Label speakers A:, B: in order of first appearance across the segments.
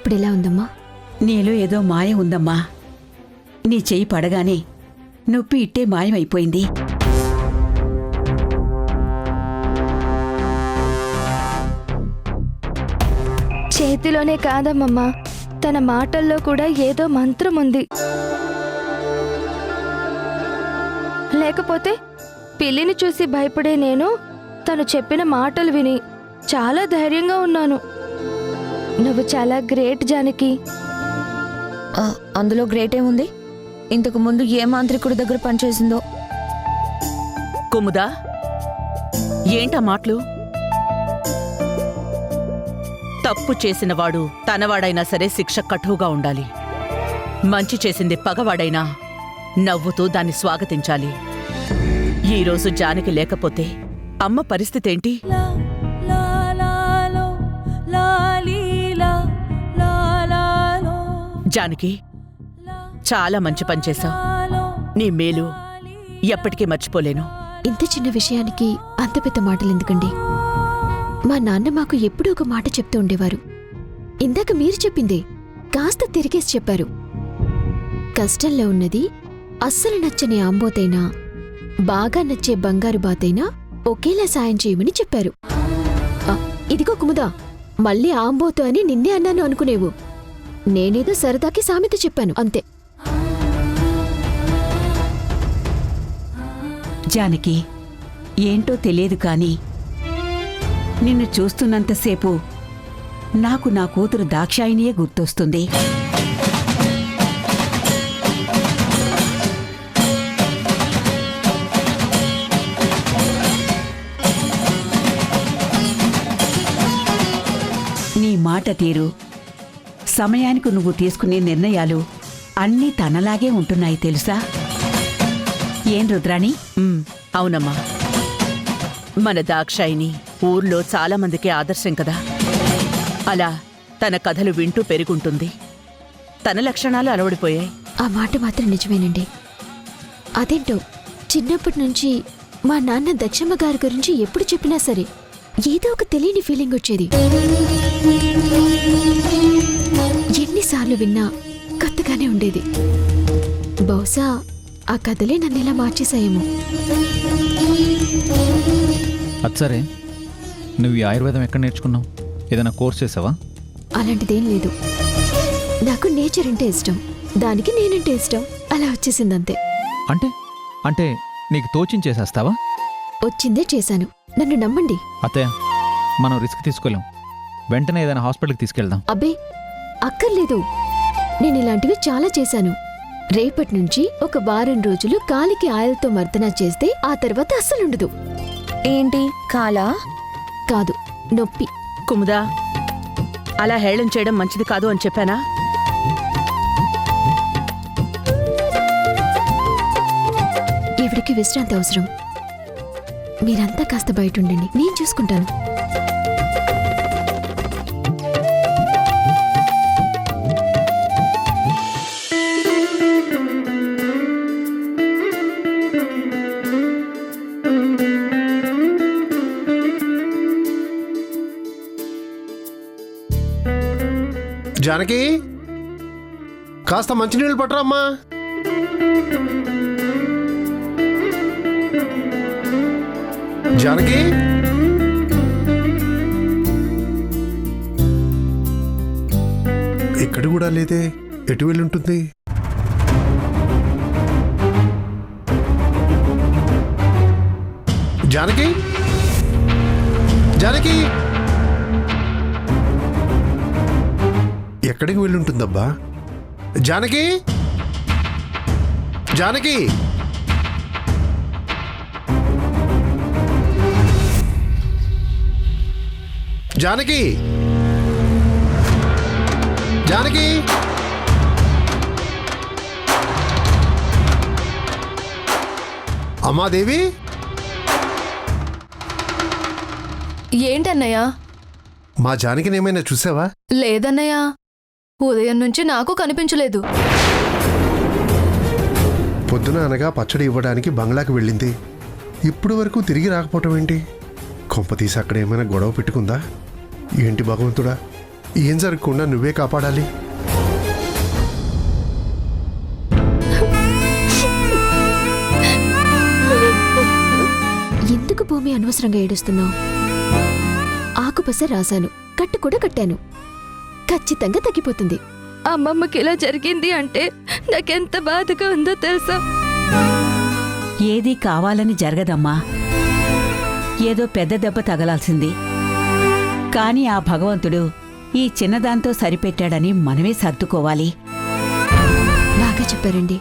A: ఇప్పుడెలా ఉందమ్మా?
B: నీలో ఏదో మాయ ఉందమ్మా. నీ చెయ్యి పడగానే నొప్పి ఇట్టే మాయమైపోయింది.
C: చేతిలోనే కాదమ్మమ్మా, తన మాటల్లో కూడా ఏదో మంత్రం ఉంది. లేకపోతే పిల్లిని చూసి భయపడే నేను తను చెప్పిన మాటలు విని చాలా ధైర్యంగా ఉన్నాను. నువ్వు చాలా గ్రేట్ జానకి.
D: అందులో గ్రేట్ ఏముంది? ఇంతకు ముందు ఏ మాంత్రికుడి దగ్గర పనిచేసిందో.
E: కుముదా, ఏంటా మాటలు? తప్పు చేసినవాడు తనవాడైనా సరే శిక్ష కఠువుగా ఉండాలి. మంచి చేసింది పగవాడైనా నవ్వుతూ దాన్ని స్వాగతించాలి. ఈరోజు జానకి లేకపోతే అమ్మ పరిస్థితేంటి? జానకి, చాలా మంచి పని చేశావు. నీ మేలు ఎప్పటికీ మర్చిపోలేను.
A: ఇంత చిన్న విషయానికి అంత పెద్ద మాటలు ఎందుకండి? మా నాన్న మాకు ఎప్పుడూ ఒక మాట చెప్తూ ఉండేవారు. ఇందాక మీరు చెప్పిందే కాస్త తిరిగేసి చెప్పారు. కష్టంలో ఉన్నది అస్సలు నచ్చని ఆంబోతైనా, బాగా నచ్చే బంగారు బాతైనా ఒకేలా సాయం చేయమని చెప్పారు. ఇదిగో కుముదా, మళ్ళీ ఆంబోతు అని నిన్నే అన్నాను అనుకునేవు. నేనేదో సరదాకి సామెత చెప్పాను అంతే.
B: జానకి, ఏంటో తెలియదు కాని నిన్ను చూస్తున్నంతసేపు నాకు నా కూతురు దాక్షాయినియే గుర్తొస్తుంది. నీ మాట తీరు, సమయానికి నువ్వు తీసుకునే నిర్ణయాలు అన్నీ తనలాగే ఉంటున్నాయి తెలుసా? ఏం రుద్రాణి?
E: అవునమ్మా, మన దాక్షాయిని ఊర్లో చాలా మందికి ఆదర్శం కదా. అలా తన కథలు వింటూ పెరుగుంటుంది. తన లక్షణాలు అలవడిపోయాయి.
A: ఆ మాట మాత్రం నిజమేనండి. అదేంటో చిన్నప్పటి నుంచి మా నాన్న దక్షమ్మ గారి గురించి ఎప్పుడు చెప్పినా సరే ఏదో ఒక తెలియని ఫీలింగ్ వచ్చేది. ఎన్నిసార్లు విన్నా కొత్తగానే ఉండేది. బహుశా ఆ కథలే నన్నిలా మార్చేశాయేమో.
F: అచ్చరే, నువ్వు ఈ ఆయుర్వేదం ఎక్కడ నేర్చుకున్నావు? ఏదైనా కోర్స్ చేసావా?
A: అలాంటిదేం లేదు. నాకు నేచర్ అంటే ఇష్టం, దానికి నేనంటే ఇష్టం. అలా వచ్చేసిందంతే.
F: అంటే అంటే నీకు తోచించేసేస్తావా?
A: వచ్చిందే చేశాను, నన్ను నమ్మండి.
F: అత్తయ్య, మనం రిస్క్ తీసుకోలేం. వెంటనే ఏదైనా హాస్పిటల్కి తీసుకెళ్దాం.
A: అబ్బే అక్కర్లేదు, నేను ఇలాంటివి చాలా చేశాను. రేపటి నుంచి ఒక వారం రోజులు కాలికి ఆయిల్తో మర్దన చేస్తే ఆ తర్వాత అస్సలుండదు.
D: ఏంటి కాలా?
A: కాదు, నొప్పి.
E: కుముదా, అలా హేళన చేయడం మంచిది కాదు అని చెప్పానా?
A: ఎవరికి విశ్రాంతి అవసరం. మీరంతా కాస్త బయట ఉండండి, నేను చూసుకుంటాను.
G: జానకి, కాస్త మంచినీళ్ళు పట్టరమ్మా. జానకి, ఇక్కడ కూడా లేదే, ఎటు వెళ్ళుంటుంది? జానకి, జానకి, ఎక్కడికి వెళ్ళుంటుందబ్బా? జానకి, జానకి, జానకి, జానకి, అమ్మాదేవి.
H: ఏంటన్నయ్యా?
G: మా జానకిని ఏమైనా చూసావా?
H: లేదన్నయ్యా, ఉదయం నుంచి నాకు కనిపించలేదు.
G: పొద్దున అనగా పచ్చడి ఇవ్వడానికి బంగ్లాకి వెళ్ళింది. ఇప్పుడు వరకు తిరిగి రాకపోవటం ఏంటి? కొంపతీసి అక్కడ ఏమైనా గొడవ పెట్టుకుందా ఏంటి భగవంతుడా? ఏం జరగకుండా నువ్వే కాపాడాలి.
A: ఎందుకు భూమి అనవసరంగా ఏడుస్తున్నావు? ఆకుపస రాశాను, కట్టు కూడా కట్టాను. ఖచ్చితంగా తగ్గిపోతుంది.
C: అమ్మమ్మకి ఇలా జరిగింది అంటే నాకెంత బాధగా ఉందో తెలుసా?
B: ఏదీ కావాలని జరగదమ్మా. ఏదో పెద్ద దెబ్బ తగలాల్సింది. కాని ఆ భగవంతుడు ఈ చిన్నదాంతో సరిపెట్టాడని మనమే సర్దుకోవాలి.
A: బాగా చెప్పారండి.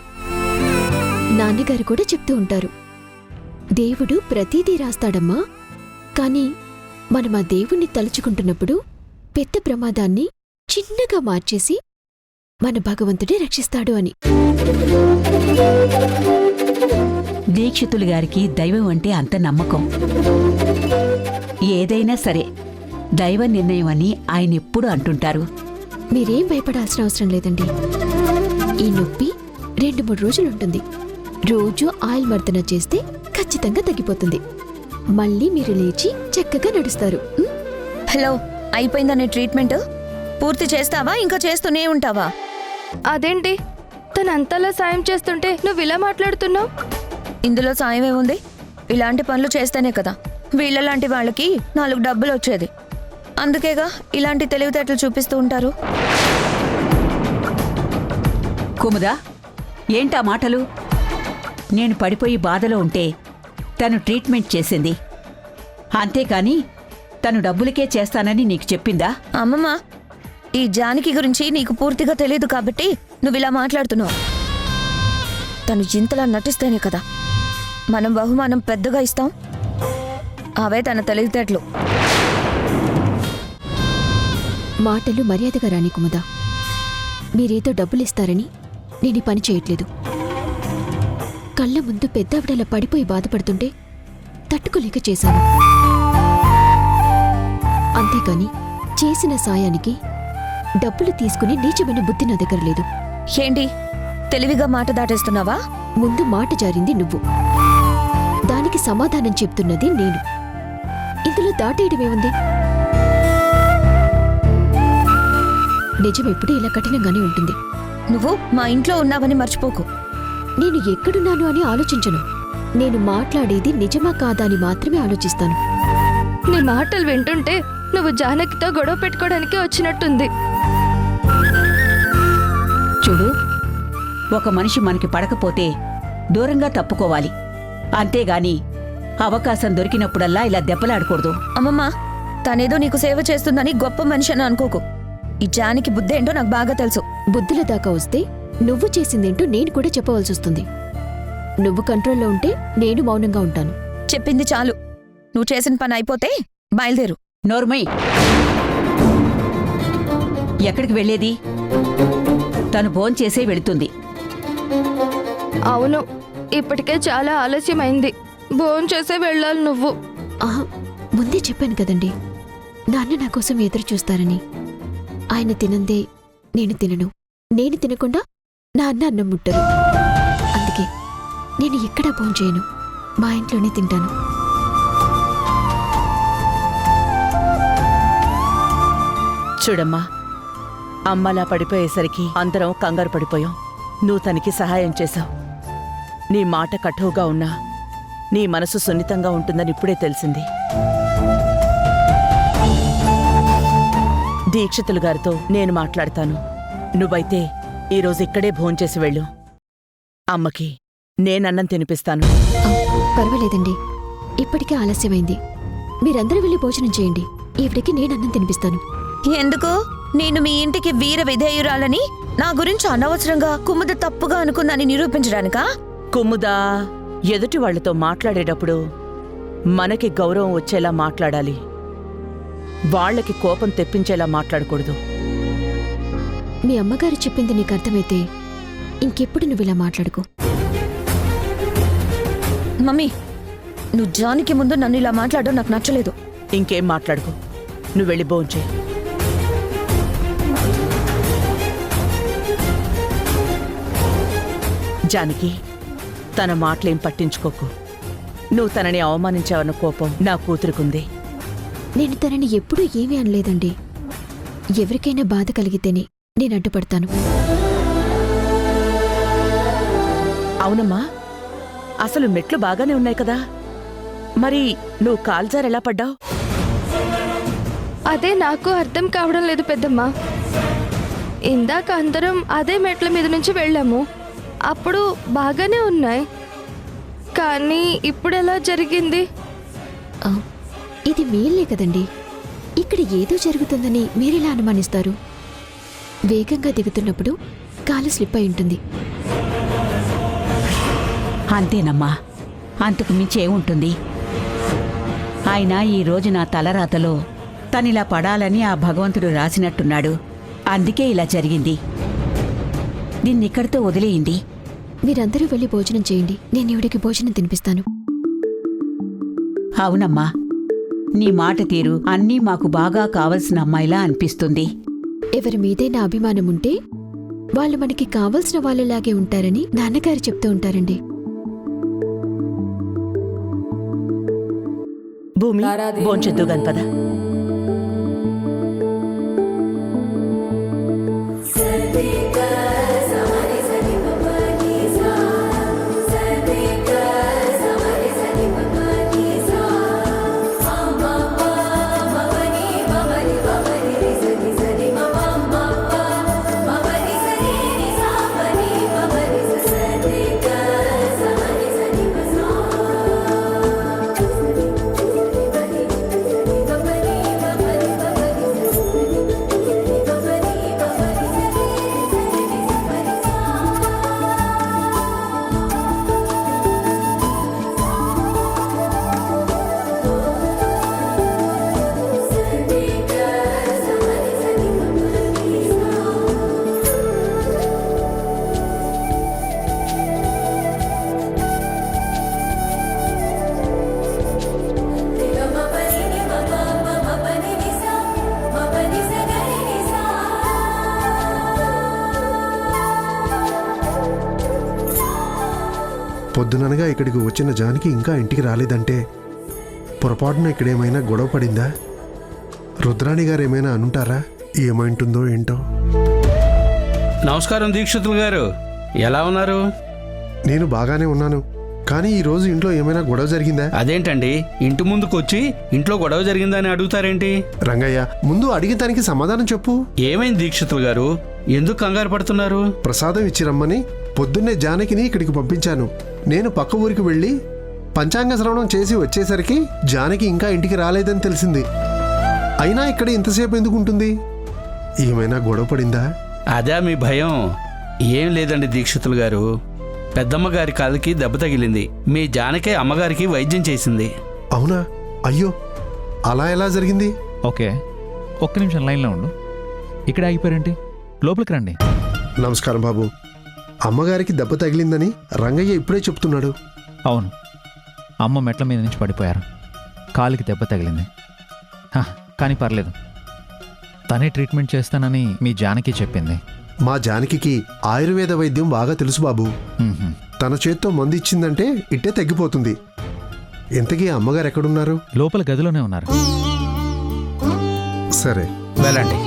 A: నాన్నగారు కూడా చెప్తూ ఉంటారు, దేవుడు ప్రతిదీ రాస్తాడమ్మా, కాని మనం ఆ దేవుణ్ణి తలుచుకుంటున్నప్పుడు పెద్ద ప్రమాదాన్ని చిన్నగా మార్చేసి మన భగవంతుడే రక్షిస్తాడు అని.
B: దీక్షితులు గారికి దైవం అంటే అంత నమ్మకం. ఏదైనా సరే దైవ నిర్ణయం అని ఆయన ఎప్పుడూ అంటుంటారు.
A: మీరేం భయపడాల్సిన అవసరం లేదండి. ఈ నొప్పి 2-3 రోజులుంటుంది. రోజు ఆయిల్ మర్దన చేస్తే ఖచ్చితంగా తగ్గిపోతుంది. మళ్ళీ మీరు లేచి చక్కగా నడుస్తారు.
D: హలో, అయిపోయిందా నీ ట్రీట్మెంట్? పూర్తి చేస్తావా, ఇంకా చేస్తూనే ఉంటావా?
C: అదేంటి తనంతలా సాయం చేస్తుంటే నువ్వు ఇలా మాట్లాడుతున్నావు?
D: ఇందులో సాయమే ఉంది. ఇలాంటి పనులు చేస్తేనే కదా వీళ్ళలాంటి వాళ్ళకి 4 డబ్బులు వచ్చేది. అందుకేగా ఇలాంటి తెలివితేటలు చూపిస్తూ ఉంటారు.
B: కుముదా, ఏంటా మాటలు? నేను పడిపోయి బాధలో ఉంటే తను ట్రీట్మెంట్ చేసింది, అంతేకాని తను డబ్బులకే చేస్తానని నీకు చెప్పిందా?
D: అమ్మమ్మ, ఈ జానకి గురించి నీకు పూర్తిగా తెలియదు కాబట్టి నువ్వు ఇలా మాట్లాడుతున్నావు. తను ఇంతలా నటిస్తేనే కదా మనం బహుమానం పెద్దగా ఇస్తాం. అవే తన తెలివితేటలు.
A: మాటలు మర్యాదగా రాని కుముదా. మీరేదో డబ్బులిస్తారని నేను ఈ పని చేయట్లేదు. కళ్ళ ముందు పెద్దావిడలా పడిపోయి బాధపడుతుంటే తట్టుకోలేక చేశాను. అంతేకాని చేసిన సాయానికి డబ్బులు తీసుకుని నీచమైన బుద్ధి నా దగ్గర లేదు.
D: ఏంటి తెలివిగా మాట దాటేస్తున్నావా?
A: ముందు మాట జారింది నువ్వు, దానికి సమాధానం చెప్తున్నది నేను. ఇందులో దాటేయడమేముంది? నిజం ఎప్పుడూ ఇలా కఠినంగానే ఉంటుంది.
D: నువ్వు మా ఇంట్లో ఉన్నావని మర్చిపోకు.
A: నేను ఎక్కడున్నాను అని ఆలోచించను. నేను మాట్లాడేది నిజమా కాదా అని మాత్రమే ఆలోచిస్తాను.
C: నీ మాటలు వింటుంటే నువ్వు జానకితో గొడవ పెట్టుకోవడానికి వచ్చినట్టుంది.
B: చూడు, ఒక మనిషి మనకి పడకపోతే దూరంగా తప్పుకోవాలి, అంతేగాని అవకాశం దొరికినప్పుడల్లా ఇలా దెబ్బలాడకూడదు.
D: అమ్మమ్మ, తనేదో నీకు సేవ చేస్తుందని గొప్ప మనిషి అని అనుకోకు. ఈ జానికి బుద్ధేంటో నాకు బాగా తెలుసు.
A: బుద్ధుల దాకా వస్తే నువ్వు చేసిందేంటో నేను కూడా చెప్పవలసి వస్తుంది. నువ్వు కంట్రోల్లో ఉంటే నేను మౌనంగా ఉంటాను.
D: చెప్పింది చాలు. నువ్వు చేసిన పని అయిపోతే బయలుదేరు.
B: నోర్మై, ఎక్కడికి వెళ్ళేది? తను భోంచేసే వెళుతుంది.
C: అవును, ఇప్పటికే చాలా ఆలస్యమైంది. భోంచేసే వెళ్ళాలి నువ్వు.
A: ఆహా, ముందే చెప్పాను కదండి, నాన్న నా కోసం ఎదురు చూస్తారని. ఆయన తినందే నేను తినను, నేను తినకుండా నా అన్నం ముట్టరు. అందుకే నేను ఎక్కడా భోంచేయను, మా ఇంట్లోనే తింటాను.
E: చూడమ్మా, అమ్మలా పడిపోయేసరికి అందరం కంగారు పడిపోయాం. నువ్వు తనకి సహాయం చేశావు. నీ మాట కఠోగా ఉన్నా నీ మనసు సున్నితంగా ఉంటుందని ఇప్పుడే తెలిసింది. దీక్షితులు గారితో నేను మాట్లాడతాను. నువ్వైతే ఈరోజు ఇక్కడే భోంచేసి వెళ్ళు. అమ్మకి నేనన్నం తినిపిస్తాను.
A: పర్వాలేదండి, ఇప్పటికే ఆలస్యమైంది. మీరందరూ వెళ్ళి భోజనం చేయండి. ఈవిడికి నేను అన్నం తినిపిస్తాను.
D: ఎందుకు? నేను మీ ఇంటికి వీర విధేయురాలని నా గురించి అనవసరంగా కుముద తప్పుగా అనుకుందని నిరూపించడానికా?
E: కుమ్ముదా, ఎదుటి వాళ్లతో మాట్లాడేటప్పుడు మనకి గౌరవం వచ్చేలా మాట్లాడాలి. వాళ్లకి కోపం తెప్పించేలా మాట్లాడకూడదు.
A: మీ అమ్మగారు చెప్పింది నీకు అర్థమైతే ఇంకెప్పుడు నువ్వు ఇలా మాట్లాడుకో.
D: మమ్మీ, నువ్వు జానికి ముందు నన్ను ఇలా మాట్లాడడం నాకు నచ్చలేదు.
E: ఇంకేం మాట్లాడుకో, నువ్వు వెళ్ళి భోంచేయి. జానకి, తన మాటలేం పట్టించుకోకు. నువ్వు తనని అవమానించావన్న కోపం నా కూతురుకుంది.
A: నేను తనని ఎప్పుడూ ఏమీ అనలేదండి. ఎవరికైనా బాధ కలిగితేనే నేను అడ్డుపడతాను.
E: అవునమ్మా, అసలు మెట్లు బాగానే ఉన్నాయి కదా, మరి నువ్వు కాల్జారు ఎలా పడ్డావు?
C: అదే నాకు అర్థం కావడం లేదు పెద్దమ్మా. ఇందాక అందరం అదే మెట్ల మీద నుంచి వెళ్ళాము, అప్పుడు బాగానే ఉన్నాయి. కానీ ఇప్పుడు ఎలా జరిగింది?
A: ఆ, ఇది మీల్లే కదండి. ఇక్కడ ఏదో జరుగుతుందని మీరెలా అనుమానిస్తారు? వేగంగా దిగుతున్నప్పుడు కాలు స్లిప్ అయి ఉంటుంది.
B: అంతేనమ్మా, అంతకు మించి ఏముంటుంది? అయినా ఈరోజు నా తలరాతలో తనిలా పడాలని ఆ భగవంతుడు రాసినట్టున్నాడు. అందుకే ఇలా జరిగింది. దీన్నిక్కడితో వదిలేయింది.
A: మీరందరూ వెళ్ళి భోజనం చేయండి, నేను ఈవిడికి భోజనం తినిపిస్తాను.
B: అవునమ్మా, నీ మాట తీరు అన్నీ మాకు బాగా కావలసిన అమ్మాయిలా అనిపిస్తుంది.
A: ఎవరి మీదైనా అభిమానం ఉంటే వాళ్ళు మనకి కావలసిన వాళ్ళలాగే ఉంటారని నాన్నగారు చెప్తూ ఉంటారండి.
E: భూమి, భోంచెద్దు గణపద.
G: పొద్దుననగా ఇక్కడికి వచ్చిన జానకి ఇంకా ఇంటికి రాలేదంటే పొరపాటున ఇక్కడేమైనా గొడవ పడిందా? రుద్రాణి గారు ఏమైనా అనుంటారా? ఏమైంటుందో ఏంటో.
I: నమస్కారం దీక్షితులు గారు, ఎలా ఉన్నారు?
G: నేను బాగానే ఉన్నాను, కానీ ఈరోజు ఇంట్లో ఏమైనా గొడవ జరిగిందా?
I: అదేంటండి, ఇంటి ముందుకు వచ్చి ఇంట్లో గొడవ జరిగిందని అడుగుతారేంటి?
G: రంగయ్య, ముందు అడిగిన దానికి సమాధానం చెప్పు.
I: ఏమైంది దీక్షితులు గారు, ఎందుకు కంగారు పడుతున్నారు?
G: ప్రసాదం ఇచ్చి రమ్మని పొద్దున్నే జానకిని ఇక్కడికి పంపించాను. నేను పక్క ఊరికి వెళ్ళి పంచాంగ శ్రవణం చేసి వచ్చేసరికి జానకి ఇంకా ఇంటికి రాలేదని తెలిసింది. అయినా ఇక్కడ ఇంతసేపు ఎందుకు ఉంటుంది? ఏమైనా గొడవ పడిందా?
I: అదే మీ భయం? ఏం లేదండి దీక్షితులు గారు, పెద్దమ్మ గారి కాలుకి దెబ్బ తగిలింది. మీ జానకే అమ్మగారికి వైద్యం చేసింది.
G: అవునా? అయ్యో, అలా ఎలా జరిగింది?
F: ఓకే, ఒక్క నిమిషం లైన్లో ఉండు. ఇక్కడ ఆగిపోయారేంటి? లోపలికి రండి.
G: నమస్కారం బాబు. అమ్మగారికి దెబ్బ తగిలిందని రంగయ్య ఇప్పుడే చెప్తున్నాడు.
F: అవును, అమ్మ మెట్ల మీద నుంచి పడిపోయారు, కాలికి దెబ్బ తగిలింది. కానీ పర్లేదు, తనే ట్రీట్మెంట్ చేస్తానని మీ జానకి చెప్పింది.
G: మా జానకి ఆయుర్వేద వైద్యం బాగా తెలుసు బాబు.
F: మ్మ్హ్మ్.
G: తన చేత్తో మందు ఇచ్చిందంటే ఇట్టే తగ్గిపోతుంది. ఇంతకీ అమ్మగారు ఎక్కడున్నారు?
F: లోపల గదిలోనే ఉన్నారు.
G: సరే,
I: వెళ్ళండి.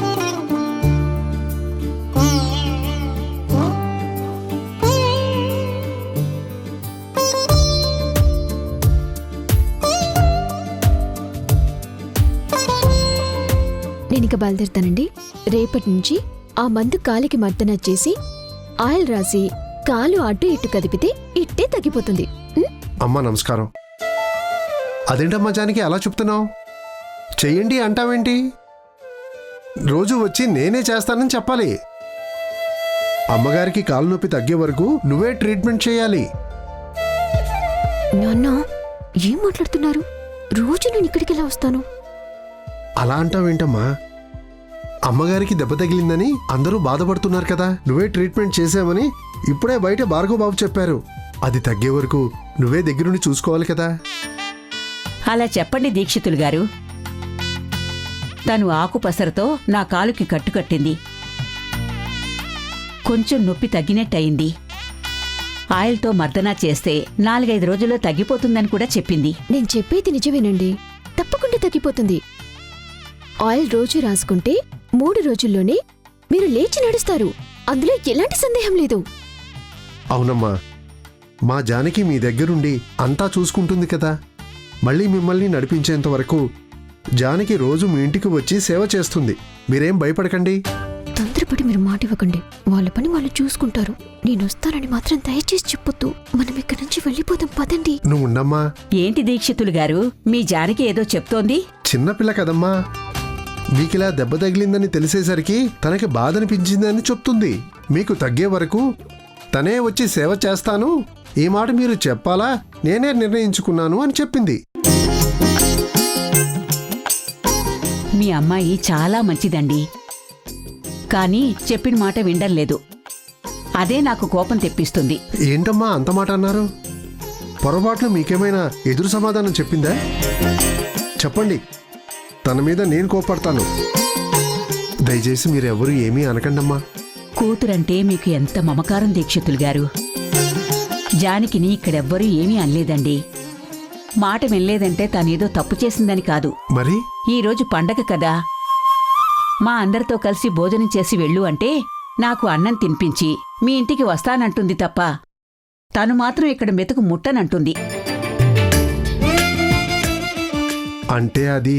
A: నేనిక బయలుదేరుతానండి. రేపటి నుంచి ఆ మందు కాలికి మర్దన చేసి ఆయిల్ రాసి కాలు అటు ఇటు కదిపితే ఇట్టే తగ్గిపోతుంది.
G: అమ్మా నమస్కారం. అదేంటమ్మా జానకి అలా చెప్తున్నావు? చెయ్యండి అంటావేంటి? రోజు వచ్చి నేనే చేస్తానని చెప్పాలి. అమ్మగారికి కాలు నొప్పి తగ్గే వరకు నువ్వే ట్రీట్మెంట్ చేయాలి.
A: నాన్న, ఏం మాట్లాడుతున్నారు? రోజు నేను ఇక్కడికి ఎలా వస్తాను?
G: అలా అంటావేంటమ్మా? అమ్మగారికి దెబ్బ తగిలిందని అందరూ బాధపడుతున్నారు కదా. నువ్వే ట్రీట్మెంట్ చేసామని ఇప్పుడే బయట భార్గవ్ బాబు చెప్పారు. అది తగ్గే వరకు నువ్వే దగ్గరుండి చూసుకోవాలి కదా.
B: అలా చెప్పండి దీక్షితులు గారు. తను ఆకుపసరతో నా కాలుకి కట్టుకట్టింది. కొంచెం నొప్పి తగ్గినట్టయింది. ఆయిల్తో మర్దనా చేస్తే 4-5 రోజుల్లో తగ్గిపోతుందని కూడా చెప్పింది.
A: నేను చెప్పేది నిజమేనండి, తప్పకుండా తగ్గిపోతుంది. ఆయిల్ రోజు రాసుకుంటే 3 రోజుల్లోనే మీరు లేచి నడుస్తారు. అందులో ఎలాంటి సందేహం లేదు.
G: అవునమ్మా, మా జానకి మీ దగ్గరుండి అంతా చూసుకుంటుంది కదా. మళ్ళీ మిమ్మల్ని నడిపించేంత వరకు జానకి రోజు మీ ఇంటికి వచ్చి సేవ చేస్తుంది. మీరేం భయపడకండి.
A: తొందరపడి మీరు మాట ఇవ్వకండి. వాళ్ళ పని వాళ్ళు చూసుకుంటారు. నేను వస్తానని మాత్రం దయచేసి చెప్పొద్దు. మనం ఇక్కడి నుంచి వెళ్ళిపోదాం, పదండి.
G: నువ్వు ఉండమ్మా.
B: ఏంటి దీక్షితులు గారు, మీ జానకి ఏదో చెప్తోంది?
G: చిన్నపిల్ల కదమ్మా. మీకిలా దెబ్బ తగిలిందని తెలిసేసరికి తనకి బాధనిపించిందని చెప్తుంది. మీకు తగ్గే వరకు తనే వచ్చి సేవ చేస్తాను, ఈ మాట మీరు చెప్పాలా, నేనే నిర్ణయించుకున్నాను అని చెప్పింది.
B: మీ అమ్మాయి చాలా మంచిదండి. కానీ చెప్పిన మాట వినడం లేదు. అదే నాకు కోపం తెప్పిస్తుంది.
G: ఏంటమ్మా అంత మాట అన్నారు? పొరపాట్లు మీకేమైనా ఎదురు సమాధానం చెప్పిందా? చెప్పండి, తన మీద నేను కోపడతాను. దయచేసి మీరెవరూ ఏమీ అనకండమ్మా.
B: కూతురంటే మీకు ఎంత మమకారం దీక్షితులు గారు. జానకిని ఇక్కడెవ్వరూ ఏమీ అనలేదండి. మాట వినలేదంటే తనేదో తప్పు చేసిందని కాదు.
G: మరి
B: ఈరోజు పండగ కదా, మా అందరితో కలిసి భోజనం చేసి వెళ్ళు అంటే నాకు అన్నం తినిపించి మీ ఇంటికి వస్తానంటుంది తప్ప తను మాత్రం ఇక్కడ మెతుకు ముట్టనంటుంది.
G: అంటే అది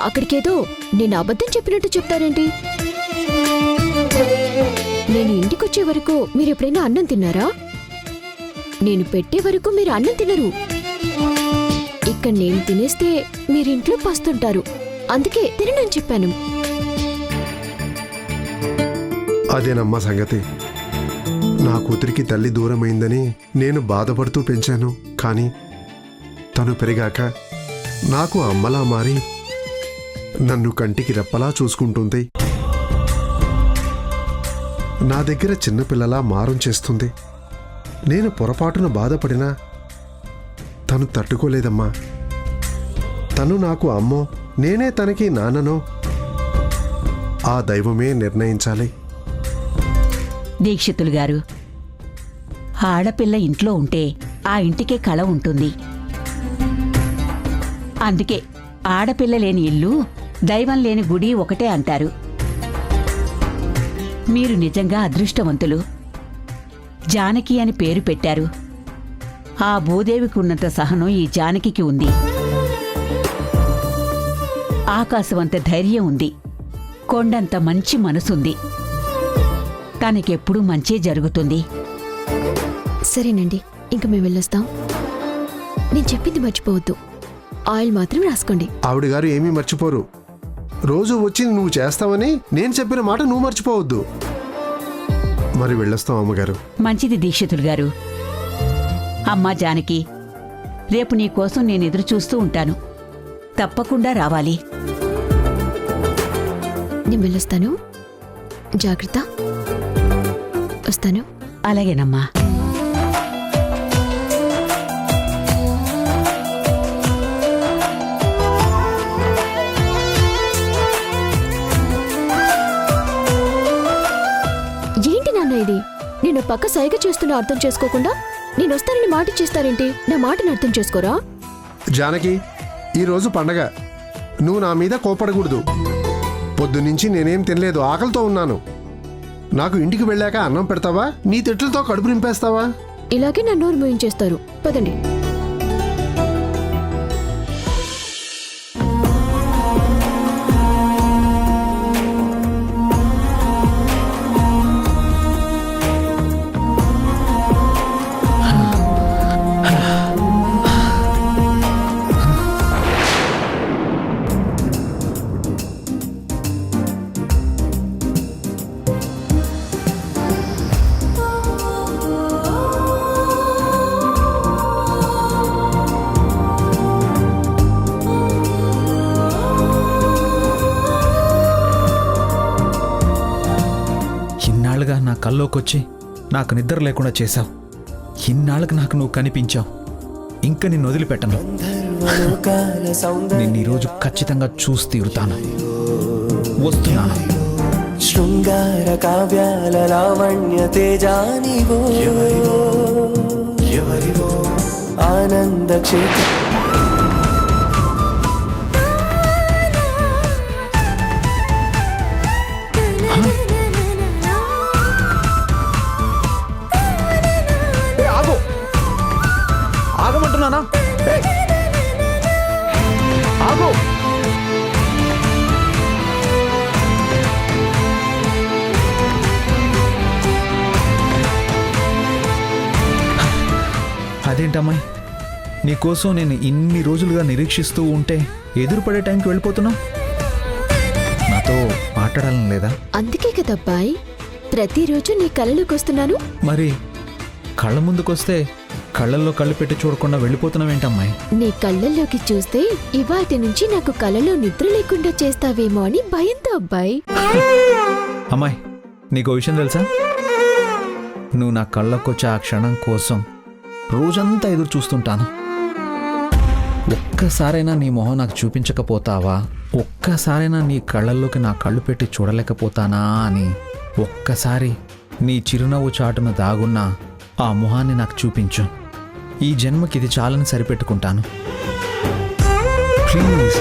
A: అక్కడికేదో నేను అబద్ధం చెప్పినట్టు చెప్తారేంటి? నేను ఇంటికొచ్చే వరకు మీరు ఎప్పుడైనా అన్నం తిన్నారా? నేను పెట్టే వరకు మీరు అన్నం తినరు. ఇక్కడ నేను తినేస్తే మీరింట్లో పస్తుంటారు. అందుకే తిననని చెప్పాను.
G: అదేనమ్మా సంగతి. నా కూతురికి తల్లి దూరమైందని నేను బాధపడుతూ పెంచాను. కానీ తను పెరిగాక నాకు అమ్మలా మారి నన్ను కంటికి రెప్పలా చూసుకుంటుంది. నా దగ్గర చిన్నపిల్లలా మారం చేస్తుంది. నేను పొరపాటున బాధపడినా తను తట్టుకోలేదమ్మా. తను నాకు అమ్మో, నేనే తనకి నాన్ననో ఆ దైవమే నిర్ణయించాలి.
B: దీక్షితులు గారు, ఆడపిల్ల ఇంట్లో ఉంటే ఆ ఇంటికే కళ ఉంటుంది. అందుకే ఆడపిల్ల లేని ఇల్లు, దైవం లేని గుడి ఒకటే అంటారు. మీరు నిజంగా అదృష్టవంతులు. జానకి అని పేరు పెట్టారు. ఆ భూదేవికి ఉన్నంత సహనం ఈ జానకి ఉంది. ఆకాశమంత ధైర్యం ఉంది. కొండంత మంచి మనసుంది. తనకెప్పుడూ మంచే జరుగుతుంది.
A: సరేనండి, ఇంక మేము వెళ్ళొస్తాం. నేను చెప్పింది మర్చిపోవద్దు. ఆయిల్ మాత్రం రాసుకోండి.
G: ఆవిడ గారు ఏమీ మర్చిపోరు. రోజు వచ్చి నువ్వు చేస్తావని నేను చెప్పిన మాట నువ్వు మర్చిపోవద్దు. మరి వెళ్ళొస్తాం అమ్మగారు.
B: మంచిది దీక్షితులు గారు. అమ్మా జానకి, రేపు నీకోసం నేను ఎదురు చూస్తూ ఉంటాను. తప్పకుండా రావాలి.
A: నేను వెళ్ళొస్తాను. జాగ్రత్త. వస్తాను.
B: అలాగేనమ్మా.
A: ఏంటి నాన్న ఇది? నేను పక్క సైగ చేస్తున్నా అర్థం చేసుకోకుండా నేను వస్తానని మాట చేస్తారేంటి? నా మాటను అర్థం చేసుకోరా?
G: జానకి, ఈరోజు పండగ. నువ్వు నా మీద కోపడకూడదు. పొద్దునుంచి నేనేం తినలేదు, ఆకలితో ఉన్నాను. నాకు ఇంటికి వెళ్ళాక అన్నం పెడతావా? నీ తిట్లతో కడుపు నింపేస్తావా?
A: ఇలాగే నా నోరు మోయించేస్తారు. పదండి.
F: ఇన్నాళ్ళుగా నా కల్లోకొచ్చి నాకు నిద్ర లేకుండా చేశావు. ఇన్నాళ్ళకి నాకు నువ్వు కనిపించావు. ఇంకా నిన్ను వదిలిపెట్టను. నిన్ను ఈరోజు ఖచ్చితంగా చూసి తీరుతాను. వస్తున్నాను.
J: శృంగార కావ్యాల లావణ్య తేజానివో ఎవరివో ఆనంద క్షేత్ర.
F: అదేంటమ్మాయి, నీకోసం నేను ఇన్ని రోజులుగా నిరీక్షిస్తూ ఉంటే ఎదురుపడే టైంకి వెళ్ళిపోతున్నావు. నాతో మాట్లాడాలని లేదా?
A: అందుకే కదబ్బాయ్ ప్రతిరోజు నీ కలలోకి వస్తున్నాను.
F: మరి కళ్ళ ముందుకొస్తే కళ్ళల్లో కళ్ళు పెట్టి చూడకుండా వెళ్ళిపోతున్నావేంటమ్మాయి?
A: నీ కళ్ళల్లోకి చూస్తే ఇవాటి నుంచి నాకు కలలో నిద్ర లేకుండా చేస్తావేమో అని భయంతో అబ్బాయి.
F: అమ్మాయి, నీకో విషయం తెలుసా? నువ్వు నా కళ్ళకొచ్చే ఆ క్షణం కోసం రోజంతా ఎదురు చూస్తుంటాను. ఒక్కసారైనా నీ మొహం నాకు చూపించకపోతావా? ఒక్కసారైనా నీ కళ్ళల్లోకి నా కళ్ళు పెట్టి చూడలేకపోతానా అని ఒక్కసారి నీ చిరునవ్వు చాటున దాగున్న ఆ మొహాన్ని నాకు చూపించు. ఈ జన్మకి ఇది చాలని సరిపెట్టుకుంటాను. ప్లీజ్.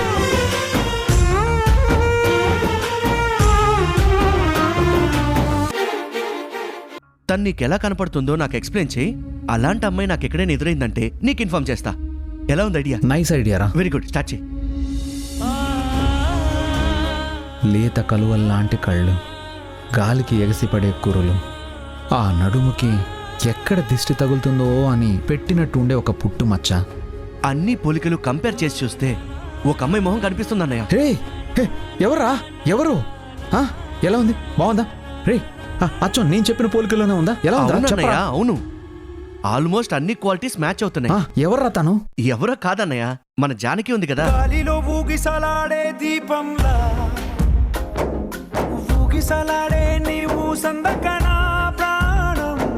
K: తను నీకెలా కనపడుతుందో నాకు ఎక్స్ప్లెయిన్ చేయి. అలాంటి అమ్మాయి నాకు ఎక్కడైనా ఎదురైందంటే నీకు ఇన్ఫార్మ్ చేస్తా. ఎలా ఉంది ఐడియా?
F: నైస్ ఐడియా రా.
K: వెరీ గుడ్, స్టార్ట్ చేయి.
F: లేత కలువల్లాంటి కళ్ళు, గాలికి ఎగసిపడే కురులు, ఆ నడుముకి ఎక్కడ దిష్టి తగులుతుందో అని పెట్టినట్టు ఉండే ఒక పుట్టు మచ్చ.
K: అన్ని పోలికలు కంపేర్ చేసి చూస్తే ఒక అమ్మాయి మొహం కనిపిస్తుంది అన్నయ్య.
F: హే హే, ఎవర్రా? ఎవరు? ఎలా ఉంది? బాగుందా? రే అచ్చం నేను చెప్పిన పోలికలోనే ఉందా? ఎలా ఉందా?
K: అవును
F: చెప్పరా?
K: అన్నయ్య, అవును. ఆల్మోస్ట్ అన్ని క్వాలిటీస్ మ్యాచ్ అవుతున్నాయి.
F: ఎవర్రా తను?
K: ఎవరో కాదన్నయ్య, మన జానకి ఉంది కదా.
J: గాలిలో ఊగిసలాడే దీపంలా ఊగిసలాడే నీవు సందకనా